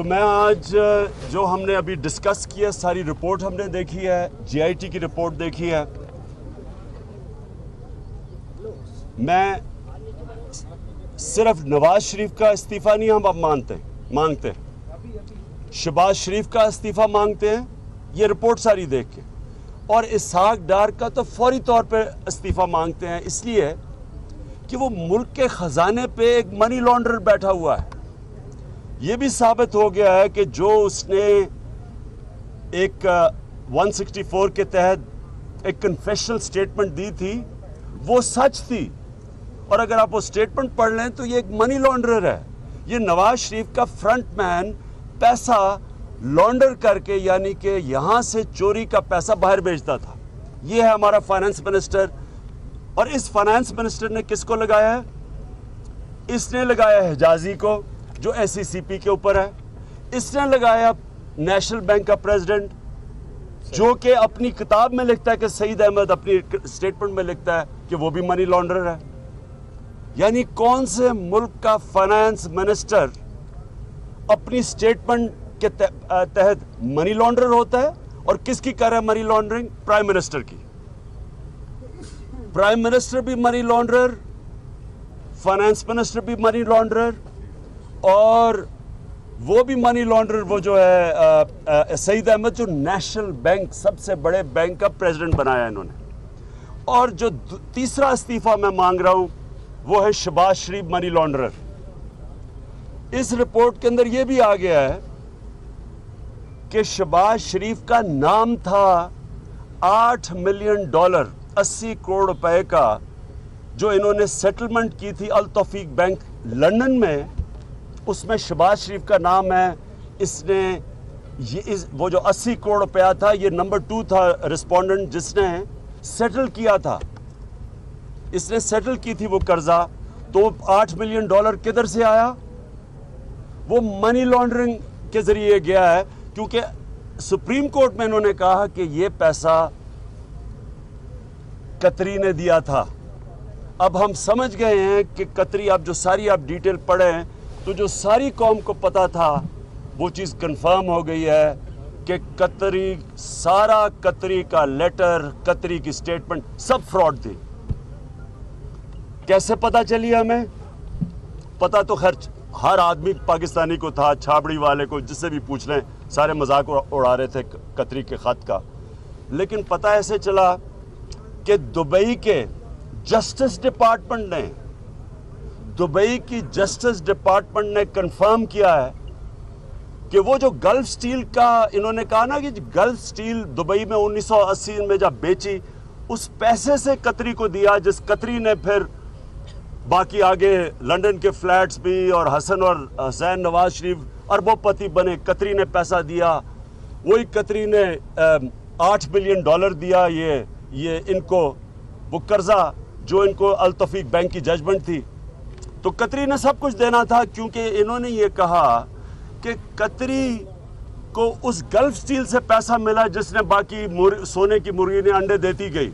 تو میں آج جو ہم نے ابھی ڈسکس کیا ساری رپورٹ ہم نے دیکھی ہے, GIT کی رپورٹ دیکھی ہے. میں صرف نواز شریف کا استعفیٰ نہیں ہم اب مانگتے, شہباز شریف کا استعفیٰ مانگتے ہیں یہ رپورٹ ساری دیکھ کے, اور اسحاق ڈار کا تو فوری طور پہ استعفیٰ مانگتے ہیں, اس لیے کہ وہ ملک کے خزانے پہ ایک منی لانڈرر بیٹھا ہوا ہے. یہ بھی ثابت ہو گیا ہے کہ جو اس نے ایک 164 کے تحت ایک کنفیشنل سٹیٹمنٹ دی تھی وہ سچ تھی, اور اگر آپ وہ سٹیٹمنٹ پڑھ لیں تو یہ ایک منی لانڈرر ہے. یہ نواز شریف کا فرنٹ مین پیسہ لانڈر کر کے, یعنی کہ یہاں سے چوری کا پیسہ باہر بھیجتا تھا. یہ ہے ہمارا فائنانس منسٹر, اور اس فائنانس منسٹر نے کس کو لگایا ہے؟ اس نے لگایا حجازی کو جو SECP کے اوپر ہے, اس نے لگایا نیشنل بینک کا پریزیڈنٹ جو کہ اپنی کتاب میں لکھتا ہے کہ سعید احمد اپنی سٹیٹمنٹ میں لکھتا ہے کہ وہ بھی منی لانڈرر ہے. یعنی کون سے ملک کا فائنانس منسٹر اپنی سٹیٹمنٹ کے تحت منی لانڈرر ہوتا ہے, اور کس کی کر رہا ہے منی لانڈرنگ؟ پرائم منسٹر کی. پرائم منسٹر بھی منی لانڈرر, فائنانس منسٹر بھی منی لانڈرر, اور وہ بھی منی لانڈرر وہ جو ہے سعید احمد جو نیشنل بینک سب سے بڑے بینک کا پریزیڈنٹ بنایا انہوں نے. اور جو تیسرا استعفیٰ میں مانگ رہا ہوں وہ ہے شہباز شریف منی لانڈرر. اس رپورٹ کے اندر یہ بھی آ گیا ہے کہ شہباز شریف کا نام تھا $8 ملین 80 کروڑ روپے کا جو انہوں نے سیٹلمنٹ کی تھی التوفیق بینک لندن میں, اس میں شہباز شریف کا نام ہے. اس نے وہ جو 80 کروڑ روپیہ تھا یہ نمبر 2 تھا رسپونڈنٹ جس نے سیٹل کیا تھا, اس نے سیٹل کی تھی وہ قرضہ. تو $8 ملین کدھر سے آیا؟ وہ منی لانڈرنگ کے ذریعے گیا ہے, کیونکہ سپریم کورٹ میں انہوں نے کہا کہ یہ پیسہ قطری نے دیا تھا. اب ہم سمجھ گئے ہیں کہ قطری, اب جو ساری آپ ڈیٹیل پڑھیں تو جو ساری قوم کو پتا تھا وہ چیز کنفرم ہو گئی ہے کہ قطری, سارا قطری کا لیٹر, قطری کی سٹیٹمنٹ سب فراڈ تھی. کیسے پتا چلی ہمیں؟ پتا تو خیر ہر آدمی پاکستانی کو تھا, چھابڑی والے کو جس سے بھی پوچھ لیں سارے مذاق اڑا رہے تھے قطری کے خط کا. لیکن پتا ایسے چلا کہ دبئی کے جسٹس ڈپارٹمنٹ نے, دبئی کی جسٹس ڈپارٹمنٹ نے کنفرم کیا ہے کہ وہ جو گلف سٹیل کا انہوں نے کہا نا کہ گلف سٹیل دبئی میں 1980 میں جب بیچی, اس پیسے سے قطری کو دیا, جس قطری نے پھر باقی آگے لندن کے فلیٹس بھی, اور حسن اور حسین نواز شریف اربوں پتی بنے, قطری نے پیسہ دیا. وہی قطری نے $8 ملین دیا یہ ان کو, وہ قرضہ جو ان کو التوفیق بینک کی ججمنٹ تھی. تو قطری نے سب کچھ دینا تھا, کیونکہ انہوں نے یہ کہا کہ قطری کو اس گلف سٹیل سے پیسہ ملا جس نے باقی سونے کی مرغی نے انڈے دیتی گئی.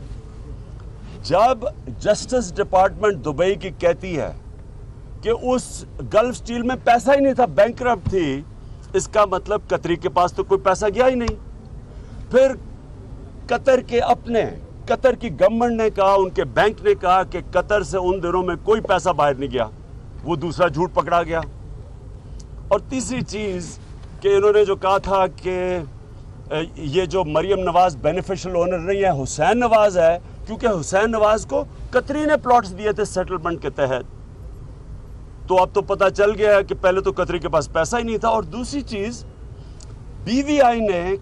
جب جسٹس ڈپارٹمنٹ دبئی کی کہتی ہے کہ اس گلف سٹیل میں پیسہ ہی نہیں تھا, بینکرپٹ تھی, اس کا مطلب قطری کے پاس تو کوئی پیسہ گیا ہی نہیں. پھر قطر کی گورنمنٹ نے کہا, ان کے بینک نے کہا کہ قطر سے ان دنوں میں کوئی پیسہ باہر نہیں گیا. وہ دوسرا جھوٹ پکڑا گیا. اور تیسری چیز کہ انہوں نے جو کہا تھا کہ یہ جو مریم نواز بینیفیشل اونر نہیں ہے, حسین نواز ہے, کیونکہ حسین نواز کو قطری نے پلاٹس دیے تھے سیٹلمنٹ کے تحت. تو اب تو پتہ چل گیا ہے کہ پہلے تو قطری کے پاس پیسہ ہی نہیں تھا. اور دوسری چیز, BVI نے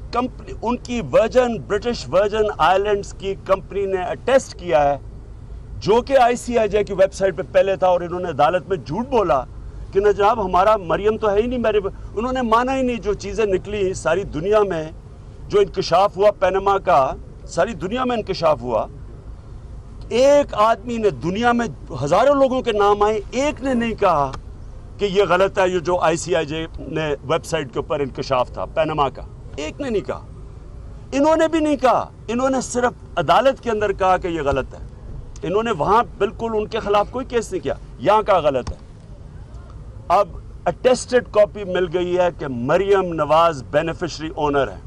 ان کی برٹش ورجن آئلینڈز کی کمپنی نے اٹیسٹ کیا ہے, جو کہ ICIJ کی ویب سائٹ پہ پہلے تھا, اور انہوں نے عدالت میں جھوٹ بولا کہ نہ جناب ہمارا مریم تو ہے ہی نہیں. انہوں نے مانا ہی نہیں. جو چیزیں نکلی ساری دنیا میں, جو انکشاف ہوا پینما کا, ساری دنیا میں انکشاف ہوا. ایک آدمی نے, دنیا میں ہزاروں لوگوں کے نام آئے, ایک نے نہیں کہا کہ یہ غلط ہے. یہ جو ICIJ نے ویب سائٹ کے اوپر انکشاف تھا پینما کا, ایک نے نہیں کہا. انہوں نے بھی نہیں کہا, انہوں نے صرف عدالت کے اندر کہا کہ یہ غلط ہے. انہوں نے وہاں بالکل ان کے خلاف کوئی کیس نہیں کیا, یہاں کا غلط ہے. اب अटेस्टेड कॉपी मिल गई है कि मरियम नवाज बेनिफिशरी ओनर है।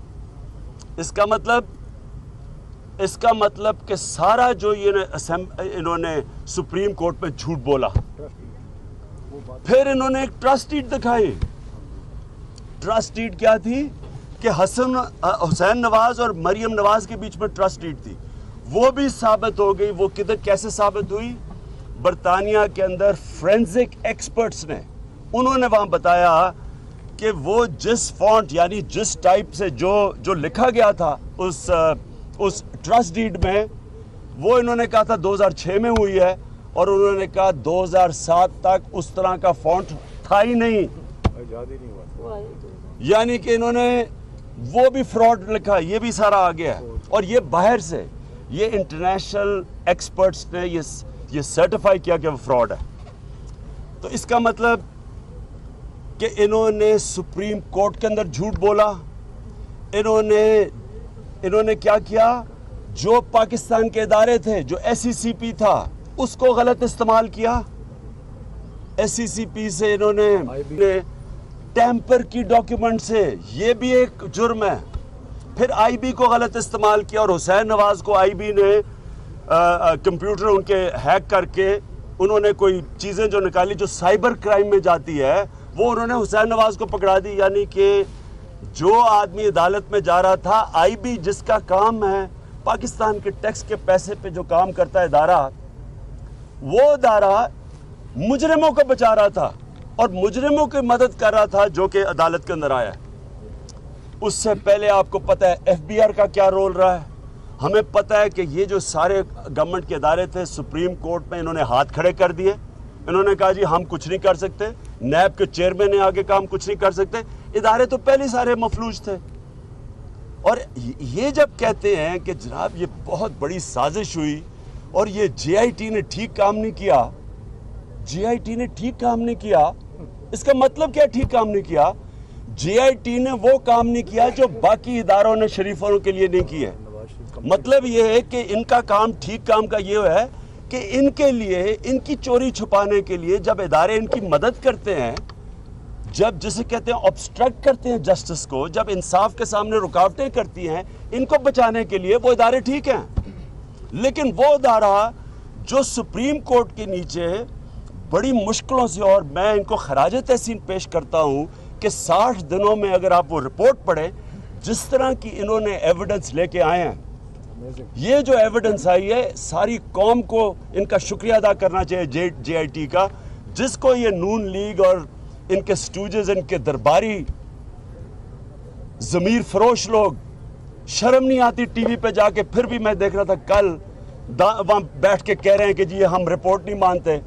इसका मतलब कि सारा जो इन्होंने सुप्रीम कोर्ट में झूठ बोला, फिर इन्होंने एक ट्रस्ट डीड दिखाई। ट्रस्ट डीड क्या थी कि हुसैन नवाज और मरियम नवाज के बीच में ट्रस्ट डीड थी, वो भी साबित हो गई। वो किधर कैसे साबित हुई? बरतानिया के अंदर फोरेंसिक एक्सपर्ट्स ने, उन्होंने वहां बताया कि वो जिस फॉन्ट यानी जिस टाइप से जो लिखा गया था उस ट्रस्ट डीड में, वो इन्होंने कहा था 2006 में हुई है, और उन्होंने कहा 2007 तक उस तरह का फॉन्ट था ही नहीं, यानी कि इन्होंने वो भी फ्रॉड लिखा। ये भी सारा आ गया है, और ये बाहर से, ये इंटरनेशनल एक्सपर्ट्स ने ये सर्टिफाई किया कि वो फ्रॉड है। तो इसका मतलब कि इन्होंने सुप्रीम कोर्ट के अंदर झूठ बोला। इन्होंने क्या किया? जो पाकिस्तान के इदारे थे, जो SCCP था, उसको गलत इस्तेमाल किया। SCCP से इन्होंने टैंपर की डॉक्यूमेंट से, ये भी एक जुर्म है। फिर IB को गलत इस्तेमाल किया, और हुसैन नवाज को IB ने कंप्यूटर उनके हैक करके उन्होंने कोई चीज़ें जो निकाली जो साइबर क्राइम में जाती है, वो उन्होंने हुसैन नवाज को पकड़ा दी। यानी कि जो आदमी अदालत में जा रहा था, IB जिसका काम है पाकिस्तान के टैक्स के पैसे पे जो काम करता है इदारा, वो इदारा मुजरिमों को बचा रहा था और मुजरिमों की मदद कर रहा था जो कि अदालत के अंदर आया है। उससे पहले आपको पता है FBR का क्या रोल रहा है। हमें पता है कि ये जो सारे गवर्नमेंट के इदारे थे, सुप्रीम कोर्ट में इन्होंने हाथ खड़े कर दिए। इन्होंने कहा जी हम कुछ नहीं कर सकते, नैब के चेयरमैन ने आगे कहा हम कुछ नहीं कर सकते। इदारे तो पहले ही सारे मफलूज थे। और ये जब कहते हैं कि जनाब ये बहुत बड़ी साजिश हुई और ये JIT ने ठीक काम नहीं किया, JIT ने ठीक काम नहीं किया, इसका मतलब क्या ठीक काम नहीं किया? JIT ने वो काम नहीं किया जो बाकी इदारों ने शरीफों के लिए नहीं किया। मतलब ये है कि इनका काम, ठीक काम का ये है कि इनके लिए, इनकी चोरी छुपाने के लिए जब इदारे इनकी मदद करते हैं, जब जिसे कहते हैं ऑब्स्ट्रक्ट करते हैं जस्टिस को, जब इंसाफ के सामने रुकावटें करती हैं इनको बचाने के लिए, वो इदारे ठीक हैं। लेकिन वो इदारा जो सुप्रीम कोर्ट के नीचे बड़ी मुश्किलों से, और मैं इनको खराज तहसीन पेश करता हूं कि 60 दिनों में अगर आप वो रिपोर्ट पढ़ें, जिस तरह की इन्होंने एविडेंस लेके आए हैं, ये जो एविडेंस आई है, सारी कौम को इनका शुक्रिया अदा करना चाहिए JIT का, जिसको ये नून लीग और इनके स्टूजेस, इनके दरबारी ज़मीर फरोश लोग, शर्म नहीं आती टीवी पे जाके। फिर भी मैं देख रहा था कल वहां बैठ के कह रहे हैं कि जी हम रिपोर्ट नहीं मानते।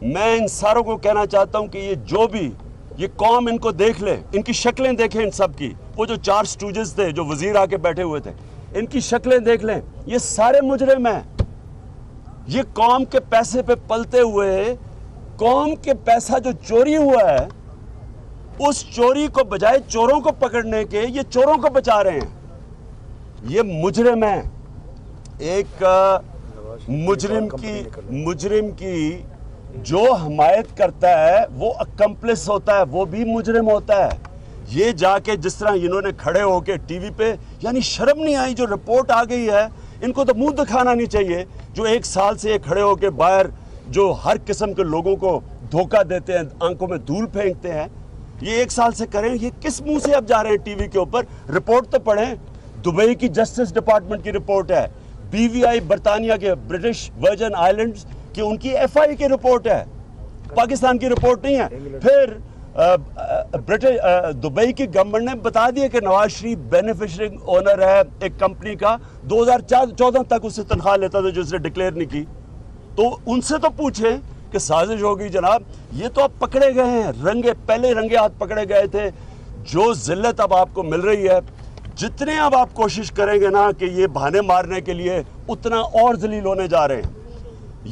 मैं इन सारों को कहना चाहता हूं कि ये जो भी, ये कौम इनको देख ले, इनकी शक्लें देखें इन सब की। वो जो 4 स्टूजेस थे जो वजीर आके बैठे हुए थे, इनकी शक्लें देख लें। ये सारे मुजरिम हैं। ये कौम के पैसे पे पलते हुए, कौम के पैसा जो चोरी हुआ है, उस चोरी को बजाय चोरों को पकड़ने के, ये चोरों को बचा रहे हैं। ये मुजरिम है। एक मुजरिम की जो हमायत करता है वो अकम्प्लिस होता है, वो भी मुजरिम होता है। ये जाके जिस तरह इन्होंने खड़े होके टीवी पे, यानी शर्म नहीं आई? जो रिपोर्ट आ गई है, इनको तो मुंह दिखाना नहीं चाहिए। जो 1 साल से ये खड़े होके बाहर जो हर किस्म के लोगों को धोखा देते हैं, आंखों में धूल फेंकते हैं, ये 1 साल से करें। ये किस मुंह से अब जा रहे हैं टीवी के ऊपर? रिपोर्ट तो पढ़ें। दुबई की जस्टिस डिपार्टमेंट की रिपोर्ट है, BVI बरतानिया के, ब्रिटिश वर्जिन आइलैंड्स की, उनकी FI की रिपोर्ट है, पाकिस्तान की रिपोर्ट नहीं है। फिर दुबई की गवर्नमेंट ने बता दिया कि नवाज शरीफ बेनिफिशरी ओनर है एक कंपनी का, 2014 तक उससे तनख्वाह लेता था जो उसने डिक्लेयर नहीं की। तो उनसे तो पूछें कि साजिश होगी जनाब। ये तो अब पकड़े गए हैं, पहले रंगे हाथ पकड़े गए थे। जो जिल्लत अब आपको मिल रही है, जितने अब आप कोशिश करेंगे ना कि ये बहाने मारने के लिए, उतना और जलील होने जा रहे हैं।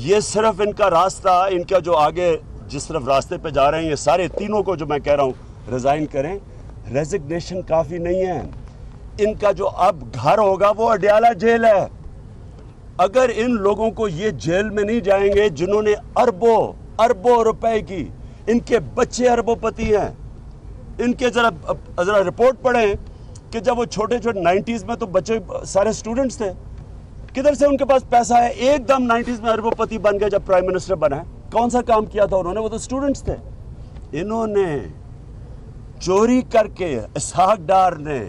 ये सिर्फ इनका रास्ता, इनका जो आगे जिस तरफ रास्ते पे जा रहे हैं, ये सारे तीनों को जो मैं कह रहा हूँ रिज़ाइन करें। रेजिग्नेशन काफ़ी नहीं है। इनका जो अब घर होगा वो अडयाला जेल है। अगर इन लोगों को ये जेल में नहीं जाएंगे जिन्होंने अरबों रुपए की, ان کے بچے اربوپتی ہیں. ان کے ذرا رپورٹ پڑھیں کہ جب وہ چھوٹے چھوٹے 90s میں تو بچے سارے اسٹوڈنٹس تھے, کدھر سے ان کے پاس پیسہ ہے؟ ایک دم 90s میں اربوپتی بن گئے جب پرائم منسٹر بنا ہے. کون سا کام کیا تھا انہوں نے؟ وہ تو اسٹوڈنٹس تھے. انہوں نے چوری کر کے, اسحاق ڈار نے,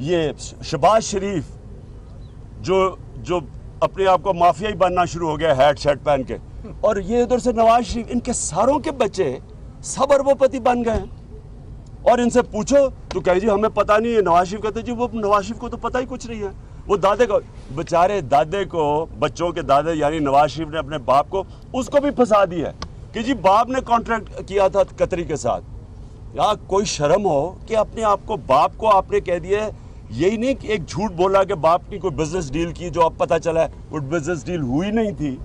یہ شہباز شریف جو اپنے آپ کو مافیائی بننا شروع ہو گیا ہیٹ شرٹ پہن کے, اور یہ ادھر سے نواز شریف, ان کے ساروں کے بچے سب اربوپتی بن گئے ہیں. اور ان سے پوچھو تو کہے جی ہمیں پتہ نہیں ہے. نواز شریف کہتے جی وہ نواز شریف کو تو پتہ ہی کچھ نہیں ہے. وہ دادے کو, بچارے دادے کو, بچوں کے دادے یعنی نواز شریف نے اپنے باپ کو, اس کو بھی پھنسا دیا ہے کہ جی باپ نے کانٹریکٹ کیا تھا قطری کے ساتھ. یا کوئی شرم ہو کہ اپنے آپ کو, باپ کو آپ نے کہہ دیا ہے. یہی نہیں کہ ایک جھوٹ بولا کہ باپ کی کوئی بزنس ڈیل کی جو اب پتہ چلا ہے وہ بزنس ڈیل ہوئی نہیں تھی,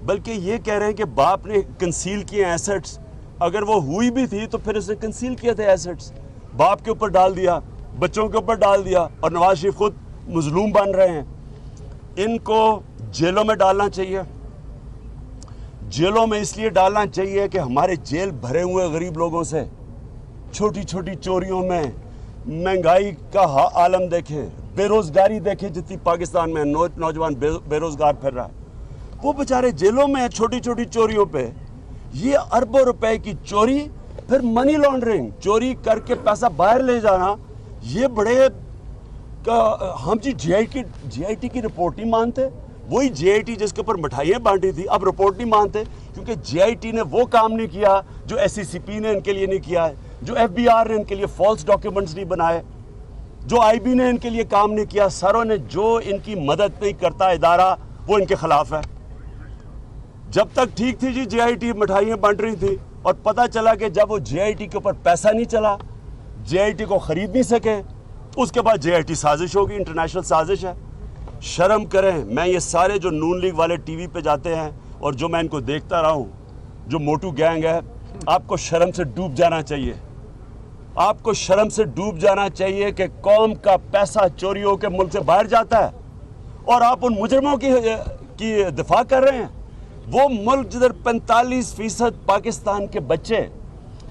بلکہ یہ کہہ رہے ہیں کہ باپ نے کنسیل کیے ایسٹس. اگر وہ ہوئی بھی تھی تو پھر اس نے کنسیل کیا تھے ایسٹس, باپ کے اوپر ڈال دیا, بچوں کے اوپر ڈال دیا, اور نواز شریف خود مظلوم بن رہے ہیں. ان کو جیلوں میں ڈالنا چاہیے. جیلوں میں اس لیے ڈالنا چاہیے کہ ہمارے جیل بھرے ہوئے غریب لوگوں سے, چھوٹی چھوٹی چوریوں میں, مہنگائی کا عالم دیکھیں, بے روزگاری دیکھیں جتنی پاکستان میں نوجوان بے روزگار پھر رہا ہے. وہ بیچارے جیلوں میں چھوٹی چھوٹی چوریوں پہ. یہ اربوں روپے کی چوری, پھر منی لانڈرنگ, چوری کر کے پیسہ باہر لے جانا. یہ بڑے ہم جی آئی ٹی کی رپورٹ نہیں مانتے. وہی جی آئی ٹی جس کے اوپر مٹھائیاں بانٹی تھی اب رپورٹ نہیں مانتے, کیونکہ جی آئی ٹی نے وہ کام نہیں کیا جو ایس سی سی پی نے ان کے لیے نہیں کیا ہے, جو ایف بی آر نے ان کے لیے فالس ڈاکیومنٹس نہیں بنائے, جو آئی بی نے ان کے لیے کام نہیں کیا. ساروں نے جو ان کی مدد نہیں کرتا ادارہ وہ ان کے خلاف ہے. جب تک ٹھیک تھی جی آئی ٹی مٹھائیاں بانٹ رہی تھی, اور پتہ چلا کہ جب وہ جے آئی ٹی کے اوپر پیسہ نہیں چلا, جے آئی ٹی کو خرید نہیں سکے, اس کے بعد جے آئی ٹی سازش ہوگی, انٹرنیشنل سازش ہے. شرم کریں. میں یہ سارے جو نون لیگ والے ٹی وی پہ جاتے ہیں اور جو میں ان کو دیکھتا رہا ہوں, جو موٹو گینگ ہے, آپ کو شرم سے ڈوب جانا چاہیے. آپ کو شرم سے ڈوب جانا چاہیے کہ قوم کا پیسہ چوری ہو کے ملک سے باہر جاتا ہے اور آپ ان مجرموں کی دفاع کر رہے ہیں. وہ ملک جدھر 45% پاکستان کے بچے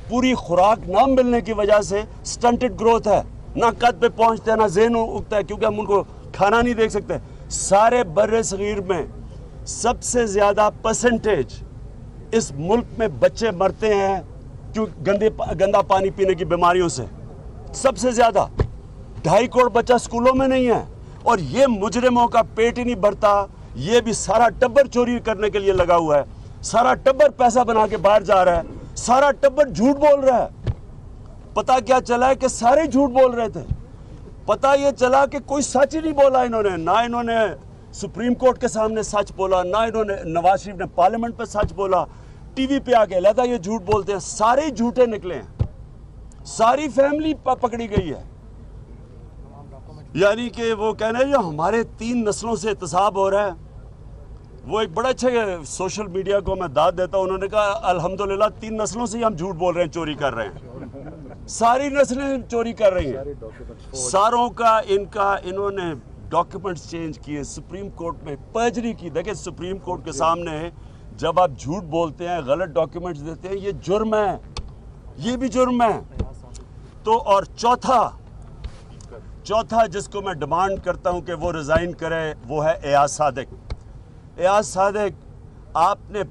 پوری خوراک نہ ملنے کی وجہ سے سٹنٹڈ گروتھ ہے, نہ قد پہ پہنچتے ہیں, نہ ذہن اگتا ہے, کیونکہ ہم ان کو کھانا نہیں دیکھ سکتے. سارے بر صغیر میں سب سے زیادہ پرسنٹیج اس ملک میں بچے مرتے ہیں گندا پانی پینے کی بیماریوں سے, سب سے زیادہ. 2.5 کروڑ بچہ سکولوں میں نہیں ہے, اور یہ مجرموں کا پیٹ ہی نہیں بھرتا. یہ بھی سارا ٹبر چوری کرنے کے لیے لگا ہوا ہے, سارا ٹبر پیسہ بنا کے باہر جا رہا ہے, سارا ٹبر جھوٹ بول رہا ہے. پتہ کیا چلا ہے کہ سارے جھوٹ بول رہے تھے. پتہ یہ چلا کہ کوئی سچ ہی نہیں بولا انہوں نے. نہ انہوں نے سپریم کورٹ کے سامنے سچ بولا, نہ انہوں نے نواز شریف نے پارلیمنٹ پہ سچ بولا. ٹی وی پہ آ کے علیحدہ یہ جھوٹ بولتے ہیں. سارے جھوٹے نکلے ہیں, ساری فیملی پکڑی گئی ہے. یعنی کہ وہ کہنا ہے جو ہمارے 3 نسلوں سے احتساب ہو رہا ہے. وہ ایک بڑا اچھا سوشل میڈیا کو میں داد دیتا ہوں, انہوں نے کہا الحمدللہ 3 نسلوں سے ہی ہم جھوٹ بول رہے ہیں, چوری کر رہے ہیں. ساری نسلیں چوری کر رہی ہیں. ساروں کا انہوں نے ڈاکیومنٹس چینج کیے, سپریم کورٹ میں پرجری کی. دیکھیں سپریم کورٹ کے سامنے جب آپ جھوٹ بولتے ہیں, غلط ڈاکیومنٹس دیتے ہیں, یہ جرم ہے, یہ بھی جرم ہے. تو اور چوتھا جس کو میں ڈیمانڈ کرتا ہوں کہ وہ ریزائن کرے, وہ ہے ایاز صادق. ایاز صادق, آپ نے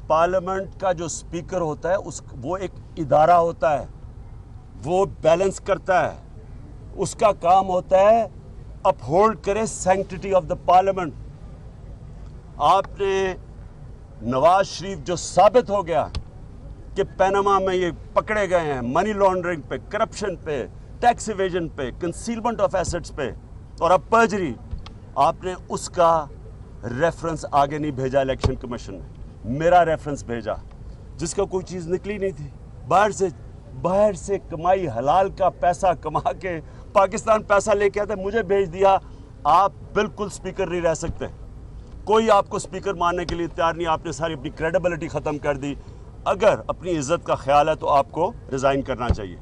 پارلیمنٹ کا جو سپیکر ہوتا ہے وہ ایک ادارہ ہوتا ہے, وہ بیلنس کرتا ہے. اس کا کام ہوتا ہے اپہولڈ کرے سینکٹیٹی آف دا پارلیمنٹ. آپ نے نواز شریف جو ثابت ہو گیا کہ پیناما میں یہ پکڑے گئے ہیں منی لانڈرنگ پہ, کرپشن پہ, ٹیکس ایویژن پہ, کنسیلمنٹ آف ایسٹس پہ, اور اب پرجری, آپ نے اس کا ریفرنس آگے نہیں بھیجا الیکشن کمیشن نے. میرا ریفرنس بھیجا جس کا کوئی چیز نکلی نہیں تھی. باہر سے کمائی, حلال کا پیسہ کما کے پاکستان پیسہ لے کے آتے, مجھے بھیج دیا. آپ بالکل سپیکر نہیں رہ سکتے, کوئی آپ کو سپیکر ماننے کے لیے تیار نہیں. آپ نے ساری اپنی کریڈیبلٹی ختم کر دی. اگر اپنی عزت کا خیال ہے تو آپ کو ریزائن کرنا چاہیے.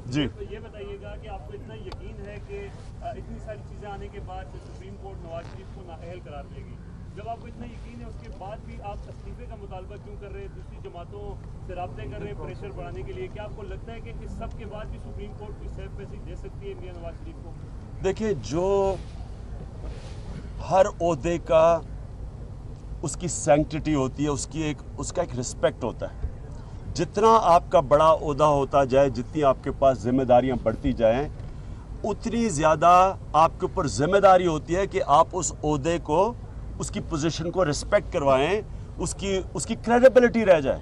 جی یہ بتائیے گا کہ آپ کو اتنا یقین ہے کہ اتنی ساری چیزیں آنے کے بعد سپریم کورٹ نواز شریف کو نااہل قرار دے گی؟ जब आपको इतना यकीन है उसके बाद भी आप इस्तीफे का मुतालबा क्यों कर रहे हैं, दूसरी जमातों से राब्ते कर रहे हैं प्रेशर बढ़ाने के लिए? क्या आपको लगता है कि इस सब के बाद भी सुप्रीम कोर्ट कोई सेफ मैसेज दे सकती है मियां नवाज शरीफ को? देखिए, जो हर ओहदे का उसकी सैंक्टिटी होती है, उसका एक रिस्पेक्ट होता है। जितना आपका बड़ा ओहदा होता जाए, जितनी आपके पास जिम्मेदारियां बढ़ती जाएं, उतनी ज़्यादा आपके ऊपर जिम्मेदारी होती है कि आप उस ओहदे को, उसकी पोजीशन को रिस्पेक्ट करवाएं, उसकी क्रेडिबिलिटी रह जाए।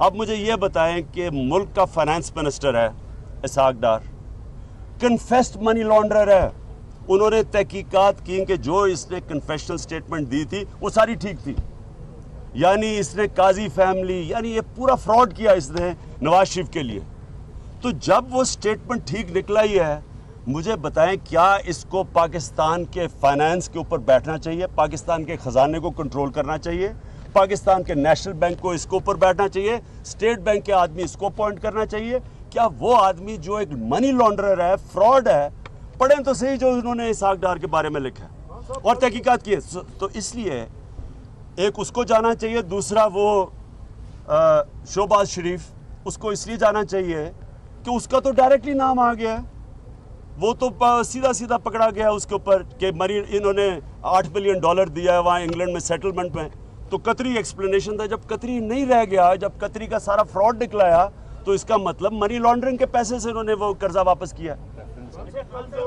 अब मुझे ये बताएं कि मुल्क का फाइनेंस मिनिस्टर है इसहाक डार, कन्फेस्ड मनी लॉन्ड्रर है। उन्होंने तहकीकात की कि जो इसने कन्फेशनल स्टेटमेंट दी थी वो सारी ठीक थी, यानी इसने काजी फैमिली, यानी ये पूरा फ्रॉड किया इसने नवाज शरीफ के लिए। तो जब वो स्टेटमेंट ठीक निकला ही है, मुझे बताएं क्या इसको पाकिस्तान के फाइनेंस के ऊपर बैठना चाहिए, पाकिस्तान के ख़जाने को कंट्रोल करना चाहिए, पाकिस्तान के नेशनल बैंक को इसके ऊपर बैठना चाहिए, स्टेट बैंक के आदमी इसको अपॉइंट करना चाहिए? क्या वो आदमी जो एक मनी लॉन्ड्रर है, फ्रॉड है, पढ़ें तो सही जो उन्होंने इसहाक डार के बारे में लिखा है और तहकीकात की है। तो इसलिए एक उसको जाना चाहिए, दूसरा वो शहबाज शरीफ, उसको इसलिए जाना चाहिए कि उसका तो डायरेक्टली नाम आ गया है, वो तो सीधा सीधा पकड़ा गया उसके ऊपर कि मरी इन्होंने $8 बिलियन दिया है वहाँ इंग्लैंड में सेटलमेंट में। तो कतरी एक्सप्लेनेशन था, जब कतरी नहीं रह गया, जब कतरी का सारा फ्रॉड निकलाया, तो इसका मतलब मनी लॉन्ड्रिंग के पैसे से इन्होंने वो कर्जा वापस किया।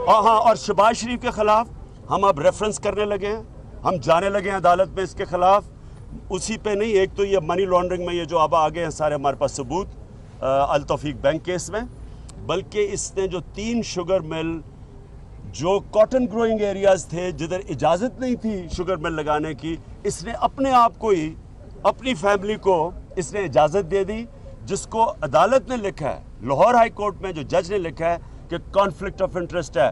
हाँ, और शहबाज शरीफ के खिलाफ हम अब रेफरेंस करने लगे हैं, हम जाने लगे हैं अदालत में इसके खिलाफ। उसी पे नहीं, एक तो ये मनी लॉन्ड्रिंग में ये जो अब आ गए हैं सारे हमारे पास सबूत अल तौफीक बैंक केस में, बल्कि इसने जो 3 शुगर मिल जो कॉटन ग्रोइंग एरियाज थे जिधर इजाज़त नहीं थी शुगर मिल लगाने की, इसने अपने आप को ही, अपनी फैमिली को इसने इजाज़त दे दी, जिसको अदालत ने लिखा है, लाहौर हाई कोर्ट में जो जज ने लिखा है कि कॉन्फ्लिक्ट ऑफ इंटरेस्ट है।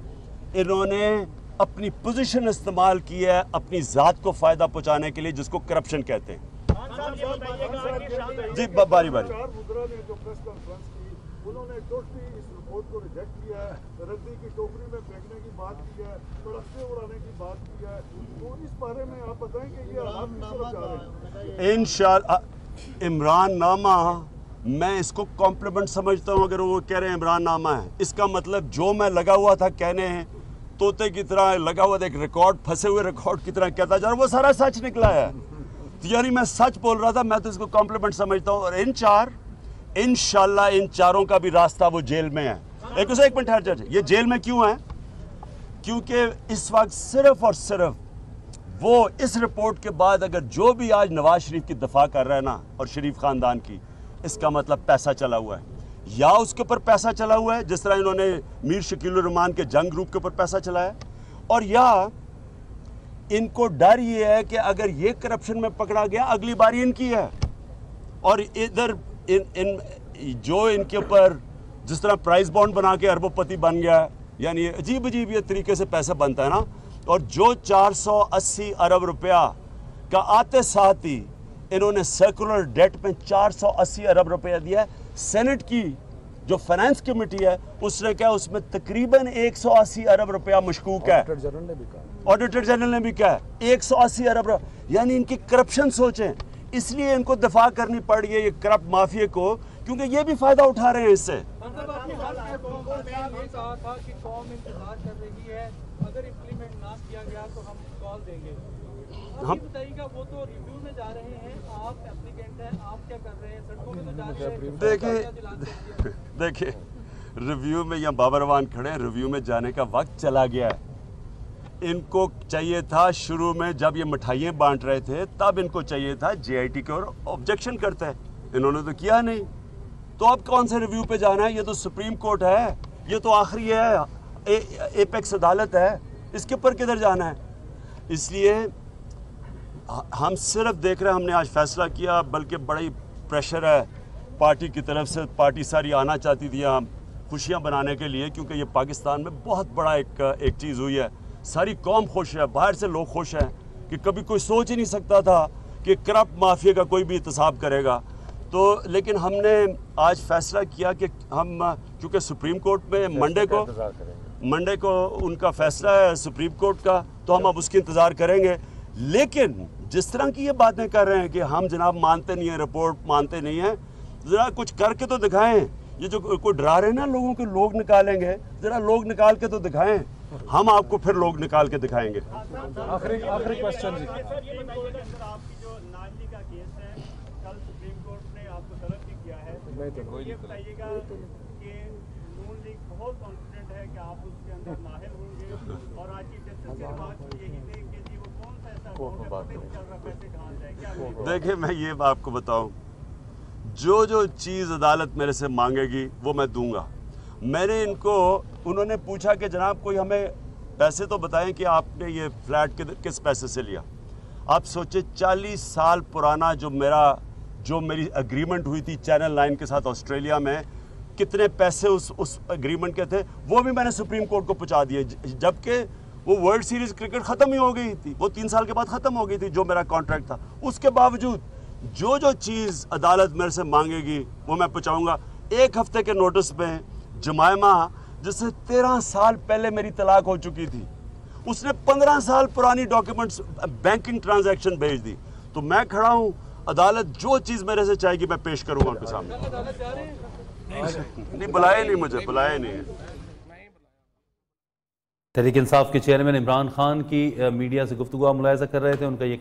इन्होंने अपनी पोजीशन इस्तेमाल की है अपनी ज़ात को फ़ायदा पहुंचाने के लिए, जिसको करप्शन कहते हैं। जी बारी बारी। उन्होंने टोटली इस रिपोर्ट को रिजेक्ट किया है, रद्दी की टोकरी में फेंकने की बात की है, पड़ाके उड़ाने की बात की है। तो इस बारे में आप बताएं कि ये हालात किस तरफ जा रहे हैं? इंशाअल्लाह इमरान नामा, मैं इसको कॉम्प्लीमेंट समझता हूँ। अगर वो कह रहे हैं इमरान नामा है, इसका मतलब जो मैं लगा हुआ था कहने हैं, तोते की तरह लगा हुआ था, एक रिकॉर्ड, फंसे हुए रिकॉर्ड की तरह कहता जा रहा, वो सारा सच निकला है। तो यानी मैं सच बोल रहा था, मैं तो इसको कॉम्प्लीमेंट समझता हूँ। और इंशाल्लाह इन चारों का भी रास्ता वो जेल में है। एक मिनट ठहर जाए, ये जेल में क्यों है? क्योंकि इस वक्त सिर्फ और सिर्फ वो इस रिपोर्ट के बाद अगर जो भी आज नवाज शरीफ की दफा कर रहा है ना, और शरीफ खानदान की, इसका मतलब पैसा चला हुआ है, या उसके ऊपर पैसा चला हुआ है जिस तरह इन्होंने मीर शकील रहमान के जंग ग्रुप के ऊपर पैसा चलाया, और या इनको डर ये है कि अगर ये करप्शन में पकड़ा गया अगली बारी इनकी है। और इधर इन जो इनके ऊपर जिस तरह प्राइस बॉन्ड बना के अरबोपति बन गया, यानी अजीब अजीब ये तरीके से पैसा बनता है ना, और जो 480 अरब रुपया का आते साथ ही इन्होंने सर्कुलर डेट में 480 अरब रुपया दिया है। सेनेट की जो फाइनेंस कमेटी है उसने क्या, उसमें तकरीबन 180 अरब रुपया मशकूक है। ऑडिटर जनरल ने भी कहा 180 अरब, यानी इनकी करप्शन सोचें। इसलिए इनको दफा करनी पड़ रही है ये करप्ट माफिया को, क्योंकि ये भी फायदा उठा रहे हैं इससे। हम वो तो रिव्यू में जा रहे हैं, आप एप्लीकेंट हैं, आप क्या कर रहे हैं? सड़कों में तो जा रहे हैं। देखिए रिव्यू में या बाबरवान खड़े हैं, रिव्यू में जाने का वक्त चला गया है। इनको चाहिए था शुरू में जब ये मिठाइयाँ बांट रहे थे, तब इनको चाहिए था JIT की ओर ऑब्जेक्शन करता है, इन्होंने तो किया नहीं। तो अब कौन से रिव्यू पे जाना है? ये तो सुप्रीम कोर्ट है, ये तो आखिरी है, एपेक्स अदालत है, इसके ऊपर किधर जाना है? इसलिए हम सिर्फ देख रहे हैं, हमने आज फैसला किया, बल्कि बड़ा ही प्रेशर है पार्टी की तरफ से। पार्टी सारी आना चाहती थी यहाँ खुशियाँ बनाने के लिए, क्योंकि ये पाकिस्तान में बहुत बड़ा एक चीज़ हुई है। सारी कौम खुश है, बाहर से लोग खुश हैं कि कभी कोई सोच ही नहीं सकता था कि करप्ट माफिया का कोई भी एहतसाब करेगा। तो लेकिन हमने आज फैसला किया कि हम, क्योंकि सुप्रीम कोर्ट में मंडे को उनका फैसला है सुप्रीम कोर्ट का, तो हम अब उसकी इंतज़ार करेंगे। लेकिन जिस तरह की ये बातें कर रहे हैं कि हम जनाब मानते नहीं हैं, रिपोर्ट मानते नहीं हैं, ज़रा कुछ करके तो दिखाएं। ये जो कोई डरा रहे हैं ना लोगों के लोग निकालेंगे, ज़रा लोग निकाल के तो दिखाएं, हम आपको फिर लोग निकाल के दिखाएंगे। आखिरी क्वेश्चन जी। आपकी जो नाली का केस है, कल सुप्रीम कोर्ट ने आपको तलब भी किया है, ये बताइएगा कि नून लीग बहुत कॉन्फिडेंट है कि आप उसके अंदर माहिर होंगे, और आज की चर्चा के बाद यही नहीं कि जी वो कौन सा ऐसा चल रहा पैसे कहाँ जाए, क्या देखिए मैं ये आपको बताऊं, जो चीज़ अदालत मेरे से मांगेगी वो मैं दूंगा। मैंने उन्होंने पूछा कि जनाब कोई हमें पैसे तो बताएं कि आपने ये फ्लैट किस पैसे से लिया। आप सोचे 40 साल पुराना जो मेरी एग्रीमेंट हुई थी चैनल 9 के साथ ऑस्ट्रेलिया में, कितने पैसे उस एग्रीमेंट के थे वो भी मैंने सुप्रीम कोर्ट को पहुंचा दिए, जबकि वो वर्ल्ड सीरीज क्रिकेट ख़त्म ही हो गई थी, वो 3 साल के बाद ख़त्म हो गई थी जो मेरा कॉन्ट्रैक्ट था। उसके बावजूद जो चीज़ अदालत मेरे से मांगेगी वो मैं पहुंचाऊंगा। 1 हफ्ते के नोटिस पे जमायमा, जिससे 13 साल पहले मेरी तलाक हो चुकी थी, उसने 15 साल पुरानी डॉक्यूमेंट्स बैंकिंग ट्रांजैक्शन भेज दी। तो मैं खड़ा हूँ, अदालत जो चीज़ मेरे से चाहेगी मैं पेश करूँगा उनके सामने। नहीं बुलाए नहीं, मुझे बुलाए नहीं। तहरीक इंसाफ के चेयरमैन इमरान खान की मीडिया से गुफ्तगू मुलाहिजा कर रहे थे, उनका ये